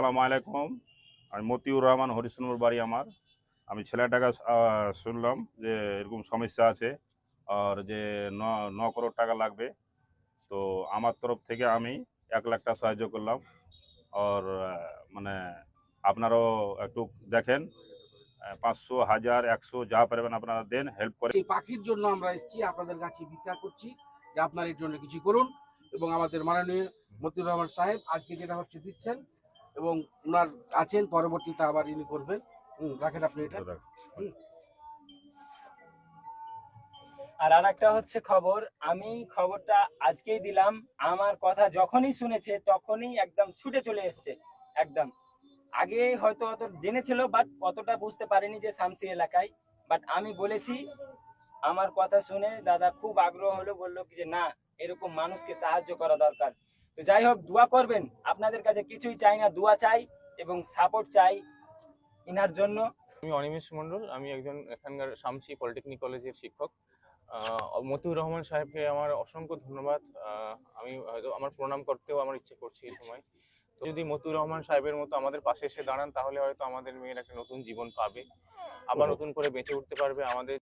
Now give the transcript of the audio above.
আসসালামু আলাইকুম। আমি মতিউর রহমান, হরিশচন্দ্রপুর বাড়ি আমার। আমি ছেলেটাকে শুনলাম যে এরকম সমস্যা আছে আর যে 9 করোড় টাকা লাগবে। তো আমার তরফ থেকে আমি 1 লাখ টাকা সাহায্য করলাম। আর মানে আপনারাও একটু দেখেন, 500, 1000, 100 যা পারবেন আপনারা দেন, হেল্প করে। সেই পাখির জন্য আমরা এসেছি, আপনাদের কাছে ভিক্ষা করছি যে আপনার এর জন্য কিছু করুন। এবং আমাদের মাননীয় মতিউর রহমান সাহেব আজকে যেটা হচ্ছে দিচ্ছেন এবং ওনার আছেন, পরবর্তীতে আবার ইনি করবেন। রাখেন আপনি এটা। আর আরেকটা হচ্ছে খবর, আমি খবরটা আজকেই দিলাম। আমার কথা যখনই শুনেছে তখনই একদম ছুটে চলে এসছে। একদম আগে হয়তো অত জেনেছিল, বাট অতটা বুঝতে পারেনি যে শামসি এলাকায়। বাট আমি বলেছি, আমার কথা শুনে দাদা খুব আগ্রহ হলো, বললো কি যে না, এরকম মানুষকে সাহায্য করা দরকার। তো যাই হোক, দোয়া করবেন। আপনাদের কাছে কিছুই চাই না, দোয়া চাই এবং সাপোর্ট চাই ইনার জন্য। আমি অনিমেষ মণ্ডল, আমি একজন এখানকার শামসি পলিটেকনিক কলেজের শিক্ষক। মতিউর রহমান সাহেবকে আমার অসংখ্য ধন্যবাদ। আমি হয়তো আমার প্রণাম করতেও আমার ইচ্ছে করছে এই সময়। তো যদি মতিউর রহমান সাহেবের মতো আমাদের পাশে এসে দাঁড়ান, তাহলে হয়তো আমাদের মেয়ের একটা নতুন জীবন পাবে, আবার নতুন করে বেঁচে উঠতে পারবে। আমাদের